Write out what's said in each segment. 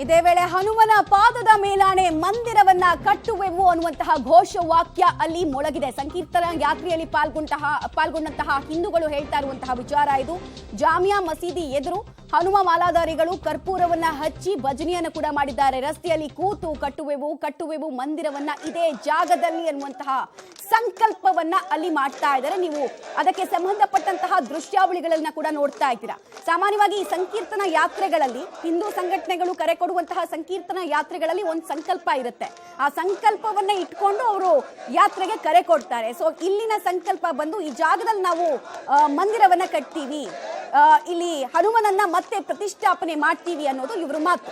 ಇದೇ ವೇಳೆ ಹನುಮನ ಪಾದದ ಮೇಲಾಣೆ ಮಂದಿರವನ್ನ ಕಟ್ಟುವೆವು ಅನ್ನುವಂತಹ ಘೋಷವಾಕ್ಯ ಅಲ್ಲಿ ಮೊಳಗಿದೆ. ಸಂಕೀರ್ತನ ಯಾತ್ರೆಯಲ್ಲಿ ಪಾಲ್ಗೊಂಡಂತಹ ಹಿಂದೂಗಳು ಹೇಳ್ತಾ ಇರುವಂತಹ ವಿಚಾರ ಇದು. ಜಾಮಿಯಾ ಮಸೀದಿ ಎದುರು ಹನುಮ ಮಾಲಾಧಾರಿಗಳು ಕರ್ಪೂರವನ್ನ ಹಚ್ಚಿ ಭಜನೆಯನ್ನು ಕೂಡ ಮಾಡಿದ್ದಾರೆ. ರಸ್ತೆಯಲ್ಲಿ ಕೂತು ಕಟ್ಟುವೆವು ಮಂದಿರವನ್ನ ಇದೇ ಜಾಗದಲ್ಲಿ ಅನ್ನುವಂತಹ ಸಂಕಲ್ಪವನ್ನ ಅಲ್ಲಿ ಮಾಡ್ತಾ ಇದ್ದಾರೆ. ನೀವು ಅದಕ್ಕೆ ಸಂಬಂಧಪಟ್ಟಂತಹ ದೃಶ್ಯಾವಳಿಗಳನ್ನ ಕೂಡ ನೋಡ್ತಾ ಇದ್ದೀರಾ. ಸಾಮಾನ್ಯವಾಗಿ ಈ ಸಂಕೀರ್ತನ ಯಾತ್ರೆಗಳಲ್ಲಿ ಹಿಂದೂ ಸಂಘಟನೆಗಳು ಕರೆ ಕೊಡುವಂತಹ ಸಂಕೀರ್ತನ ಯಾತ್ರೆಗಳಲ್ಲಿ ಒಂದು ಸಂಕಲ್ಪ ಇರುತ್ತೆ. ಆ ಸಂಕಲ್ಪವನ್ನ ಇಟ್ಕೊಂಡು ಅವರು ಯಾತ್ರೆಗೆ ಕರೆ ಕೊಡ್ತಾರೆ. ಸೊ ಇಲ್ಲಿನ ಸಂಕಲ್ಪ ಬಂದು ಈ ಜಾಗದಲ್ಲಿ ನಾವು ಮಂದಿರವನ್ನ ಕಟ್ತೀವಿ, ಇಲ್ಲಿ ಹನುಮನನ್ನ ಮತ್ತೆ ಪ್ರತಿಷ್ಠಾಪನೆ ಮಾಡ್ತೀವಿ ಅನ್ನೋದು ಇವರ ಮಾತು.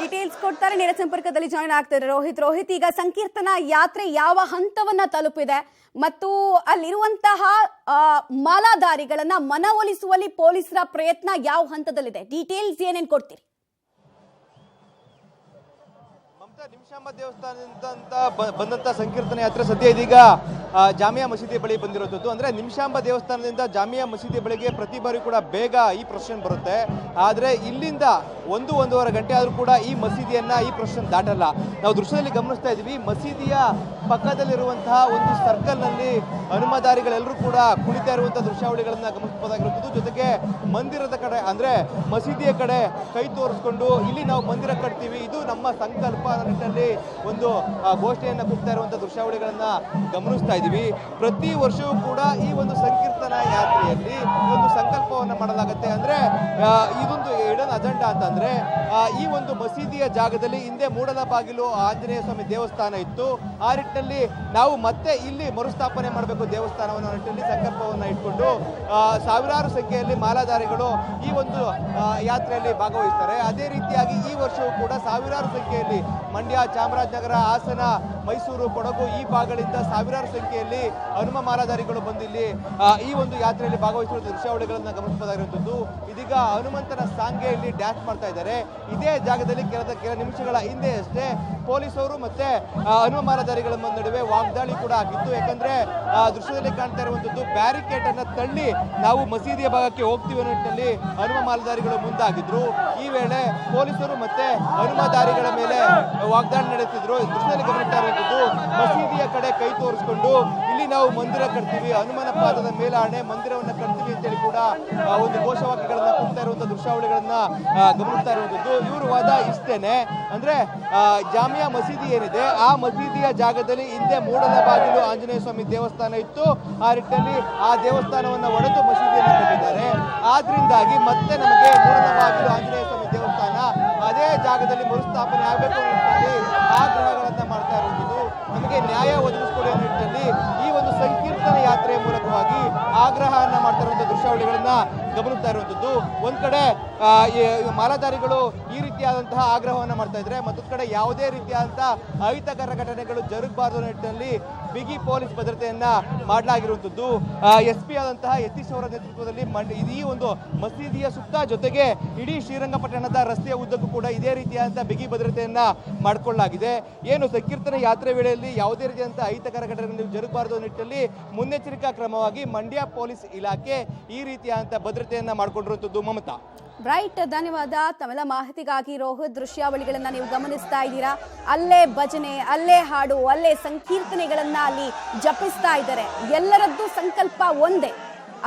ಡೀಟೇಲ್ಸ್ ಕೊಡ್ತಾರೆ, ನೇರ ಸಂಪರ್ಕದಲ್ಲಿ ಜಾಯಿನ್ ಆಗ್ತಾರೆ ರೋಹಿತ್. ಈಗ ಸಂಕೀರ್ತನ ಯಾತ್ರೆ ಯಾವ ಹಂತವನ್ನ ತಲುಪಿದೆ ಮತ್ತು ಅಲ್ಲಿರುವಂತಹ ಮಾಲಾಧಾರಿಗಳನ್ನ ಮನವೊಲಿಸುವಲ್ಲಿ ಪೊಲೀಸರ ಪ್ರಯತ್ನ ಯಾವ ಹಂತದಲ್ಲಿದೆ? ಡೀಟೇಲ್ಸ್ ಏನೇನು ಕೊಡ್ತೀರಿ? ನಿಮಿಷಾಂಬ ದೇವಸ್ಥಾನದಿಂದ ಬಂದಂತ ಸಂಕೀರ್ತನ ಯಾತ್ರೆ ಸದ್ಯ ಇದೀಗ ಜಾಮಿಯಾ ಮಸೀದಿ ಬಳಿ ಬಂದಿರೋದು. ಅಂದ್ರೆ ನಿಮಿಷಾಂಬ ದೇವಸ್ಥಾನದಿಂದ ಜಾಮಿಯಾ ಮಸೀದಿ ಬಳಿಗೆ ಪ್ರತಿ ಬಾರಿ ಕೂಡ ಬೇಗ ಈ ಪ್ರೊಸೆಷನ್ ಬರುತ್ತೆ. ಆದ್ರೆ ಇಲ್ಲಿಂದ 1-1.5 ಗಂಟೆ ಆದ್ರೂ ಕೂಡ ಈ ಮಸೀದಿಯನ್ನ ಈ ಪ್ರೊಸೆಷನ್ ದಾಟಲ್ಲ. ನಾವು ದೃಶ್ಯದಲ್ಲಿ ಗಮನಿಸ್ತಾ ಇದೀವಿ, ಮಸೀದಿಯ ಪಕ್ಕದಲ್ಲಿರುವಂತಹ ಒಂದು ಸರ್ಕಲ್ ನಲ್ಲಿ ಹನುಮಧಾರಿಗಳೆಲ್ಲರೂ ಕೂಡ ಕುಣಿತಾ ಇರುವಂತಹ ದೃಶ್ಯಾವಳಿಗಳನ್ನ ಗಮನಿಸಬಹುದಾಗಿರುತ್ತದೆ. ಜೊತೆಗೆ ಮಂದಿರದ ಕಡೆ ಅಂದ್ರೆ ಮಸೀದಿಯ ಕಡೆ ಕೈ ತೋರಿಸ್ಕೊಂಡು ಇಲ್ಲಿ ನಾವು ಮಂದಿರ ಕಟ್ತೀವಿ, ಇದು ನಮ್ಮ ಸಂಕಲ್ಪ ನಿಟ್ಟಿನಲ್ಲಿ ಒಂದು ಘೋಷಣೆಯನ್ನ ಕೂಗ್ತಾ ಇರುವಂತಹ ದೃಶ್ಯಾವಳಿಗಳನ್ನ ಗಮನಿಸ್ತಾ ಇದೀವಿ. ಪ್ರತಿ ವರ್ಷವೂ ಕೂಡ ಈ ಒಂದು ಸಂಕೀರ್ತನ ಯಾತ್ರೆಯಲ್ಲಿ ಒಂದು ಸಂಕಲ್ಪವನ್ನ ಮಾಡಲಾಗುತ್ತೆ. ಅಂದ್ರೆ ಇದೊಂದು ಹಿಡನ್ ಅಜೆಂಡಾ ಅಂತಂದ್ರೆ ಈ ಒಂದು ಮಸೀದಿಯ ಜಾಗದಲ್ಲಿ ಹಿಂದೆ ಮೂಡಲಬಾಗಿಲು ಆಂಜನೇಯ ಸ್ವಾಮಿ ದೇವಸ್ಥಾನ ಇತ್ತು. ಆ ನಿಟ್ಟಿನಲ್ಲಿ ನಾವು ಮತ್ತೆ ಇಲ್ಲಿ ಮರುಸ್ಥಾಪನೆ ಮಾಡಬೇಕು ದೇವಸ್ಥಾನವನ್ನು ನಿಟ್ಟಿನಲ್ಲಿ ಸಂಕಲ್ಪವನ್ನ ಇಟ್ಕೊಂಡು ಸಾವಿರಾರು ಸಂಖ್ಯೆಯಲ್ಲಿ ಮಾಲಾಧಾರಿಗಳು ಈ ಒಂದು ಯಾತ್ರೆಯಲ್ಲಿ ಭಾಗವಹಿಸ್ತಾರೆ. ಅದೇ ರೀತಿಯಾಗಿ ಈ ವರ್ಷವೂ ಕೂಡ ಸಾವಿರಾರು ಸಂಖ್ಯೆಯಲ್ಲಿ ಮಂಡ್ಯ, ಚಾಮರಾಜನಗರ, ಹಾಸನ, ಮೈಸೂರು, ಕೊಡಗು ಈ ಭಾಗಗಳಿಂದ ಸಾವಿರಾರು ಸಂಖ್ಯೆಯಲ್ಲಿ ಹನುಮ ಮಾಲಾಧಾರಿಗಳು ಬಂದಿಲ್ಲಿ ಈ ಒಂದು ಯಾತ್ರೆಯಲ್ಲಿ ಭಾಗವಹಿಸಿರುವ ದೃಶ್ಯಾವಳಿಗಳನ್ನ ಗಮನಿಸಬಹುದಾಗಿರುವಂತದ್ದು. ಇದೀಗ ಹನುಮಂತನ ಸಾಂಗೆಯಲ್ಲಿ ಡ್ಯಾನ್ಸ್ ಮಾಡ್ತಾ ಇದ್ದಾರೆ. ಇದೇ ಜಾಗದಲ್ಲಿ ಕೆಲ ನಿಮಿಷಗಳ ಹಿಂದೆ ಅಷ್ಟೇ ಪೊಲೀಸರು ಮತ್ತೆ ಹನುಮ ಮಾಲಾಧಾರಿಗಳ ನಡುವೆ ವಾಗ್ದಾಳಿ ಕೂಡ ಆಗಿತ್ತು. ಯಾಕಂದ್ರೆ ದೃಶ್ಯದಲ್ಲಿ ಕಾಣ್ತಾ ಇರುವಂತದ್ದು ಬ್ಯಾರಿಕೇಡ್ ಅನ್ನ ತಳ್ಳಿ ನಾವು ಮಸೀದಿಯ ಭಾಗಕ್ಕೆ ಹೋಗ್ತೀವಿ ಅನ್ನೋ ನಿಟ್ಟಿನಲ್ಲಿ ಹನುಮ ಮಾಲಾಧಾರಿಗಳು ಮುಂದಾಗಿದ್ರು. ಈ ವೇಳೆ ಪೊಲೀಸರು ಮತ್ತೆ ಹನುಮಧಾರಿಗಳ ಮೇಲೆ ವಾಗ್ದಾಳಿ ನಡೆಸಿದ್ರು. ದೃಶ್ಯದಲ್ಲಿ ಗಮನಿಸ್ತಾ ಇರುವಂತದ್ದು ಮಸೀದಿಯ ಕಡೆ ಕೈ ತೋರಿಸ್ಕೊಂಡು ಇಲ್ಲಿ ನಾವು ಮಂದಿರ ಕಟ್ತೀವಿ, ಹನುಮನ ಪಾದದ ಮೇಲಾಣೆ ಮಂದಿರವನ್ನ ಕಟ್ತೀವಿ ಅಂತೇಳಿ ಕೂಡ ಒಂದು ಘೋಷವಾಕ್ಯಗಳನ್ನ ಕೂಗ್ತಾ ಇರುವಂತಹ ದೃಶ್ಯಾವಳಿಗಳನ್ನ ಗಮನಿಸ್ತಾ ಇರುವಂತದ್ದು. ಇವರು ವಾದ ಇಷ್ಟೇನೆ, ಅಂದ್ರೆ ಜಾಮಿಯಾ ಮಸೀದಿ ಏನಿದೆ ಆ ಮಸೀದಿಯ ಜಾಗದಲ್ಲಿ ಹಿಂದೆ ಮೂಡಲಬಾಗಿಲು ಆಂಜನೇಯ ಸ್ವಾಮಿ ದೇವಸ್ಥಾನ ಇತ್ತು. ಆ ನಿಟ್ಟಿನಲ್ಲಿ ಆ ದೇವಸ್ಥಾನವನ್ನ ಒಡೆದು ಮಸೀದಿಯನ್ನು ಕಟ್ಟಿದ್ದಾರೆ. ಆದ್ರಿಂದಾಗಿ ಮತ್ತೆ ನಮಗೆ ಮೂಡಲಬಾಗಿಲು ಆಂಜನೇಯ ಸ್ವಾಮಿ ದೇವಸ್ಥಾನ ಅದೇ ಜಾಗದಲ್ಲಿ ಮರುಸ್ಥಾಪನೆ ಆಗಬೇಕು ಅನ್ನೋ ನಿಟ್ಟಿನಲ್ಲಿ ಆಗ್ರಹಗಳನ್ನ ಮಾಡ್ತಾ ಇರುವುದು. ನಮಗೆ ನ್ಯಾಯ ಒದಗಿಸಿಕೊಡಿ ಅನ್ನೋ ನಿಟ್ಟಿನಲ್ಲಿ ಈ ಒಂದು ಸಂಕೀರ್ತನ ಯಾತ್ರೆಯ ಮೂಲಕವಾಗಿ ಆಗ್ರಹವನ್ನ ಮಾಡ್ತಾ ಇರುವಂತಹ ದೃಶ್ಯಾವಳಿಗಳನ್ನ ಗಮನಿಸ್ತಾ ಇರುವಂತದ್ದು. ಒಂದ್ ಕಡೆ ಮಾಲಾಧಾರಿಗಳು ಈ ರೀತಿಯಾದಂತಹ ಆಗ್ರಹವನ್ನ ಮಾಡ್ತಾ ಇದ್ರೆ, ಮತ್ತೊಂದ್ ಕಡೆ ಯಾವುದೇ ರೀತಿಯಾದಂತಹ ಅಹಿತಕರ ಘಟನೆಗಳು ಜರುಗಬಾರದು ನಿಟ್ಟಿನಲ್ಲಿ ಬಿಗಿ ಪೊಲೀಸ್ ಭದ್ರತೆಯನ್ನ ಮಾಡಲಾಗಿರುವಂತದ್ದು. SP ಆದಂತಹ ಯತೀಶ್ ಅವರ ನೇತೃತ್ವದಲ್ಲಿ ಈ ಒಂದು ಮಸೀದಿಯ ಸುತ್ತ ಜೊತೆಗೆ ಇಡೀ ಶ್ರೀರಂಗಪಟ್ಟಣದ ರಸ್ತೆಯ ಉದ್ದಕ್ಕೂ ಕೂಡ ಇದೇ ರೀತಿಯಾದಂತಹ ಬಿಗಿ ಭದ್ರತೆಯನ್ನ ಮಾಡಿಕೊಳ್ಳಲಾಗಿದೆ. ಏನು ಸಂಕೀರ್ತನ ಯಾತ್ರೆ ವೇಳೆಯಲ್ಲಿ ಯಾವುದೇ ರೀತಿಯಾದಂತಹ ಅಹಿತಕರ ಘಟನೆಗಳು ಜರುಗಬಾರದು ನಿಟ್ಟಿನಲ್ಲಿ ಮುನ್ನೆಚ್ಚರಿಕಾ ಕ್ರಮವಾಗಿ ಮಂಡ್ಯ ಪೊಲೀಸ್ ಇಲಾಖೆ ಈ ರೀತಿಯಾದಂತಹ ಭದ್ರತೆಯನ್ನ ಮಾಡಿಕೊಂಡಿರುವಂತದ್ದು. ಮಮತಾ, ರೈಟ್, ಧನ್ಯವಾದ ತಮ್ಮೆಲ್ಲ ಮಾಹಿತಿಗಾಗಿ ರೋಹಿತ್. ದೃಶ್ಯಾವಳಿಗಳನ್ನ ನೀವು ಗಮನಿಸ್ತಾ ಇದ್ದೀರಾ. ಅಲ್ಲೇ ಭಜನೆ, ಅಲ್ಲೇ ಹಾಡು, ಅಲ್ಲೇ ಸಂಕೀರ್ತನೆಗಳನ್ನ ಅಲ್ಲಿ ಜಪಿಸ್ತಾ ಇದ್ದಾರೆ. ಎಲ್ಲರದ್ದು ಸಂಕಲ್ಪ ಒಂದೇ,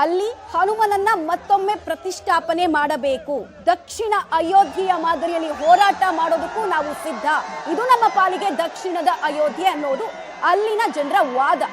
ಅಲ್ಲಿ ಹನುಮನನ್ನ ಮತ್ತೊಮ್ಮೆ ಪ್ರತಿಷ್ಠಾಪನೆ ಮಾಡಬೇಕು, ದಕ್ಷಿಣ ಅಯೋಧ್ಯೆಯ ಮಾದರಿಯಲ್ಲಿ ಹೋರಾಟ ಮಾಡೋದಕ್ಕೂ ನಾವು ಸಿದ್ಧ, ಇದು ನಮ್ಮ ಪಾಲಿಗೆ ದಕ್ಷಿಣದ ಅಯೋಧ್ಯೆ ಅನ್ನೋದು ಅಲ್ಲಿನ ಜನರ ವಾದ.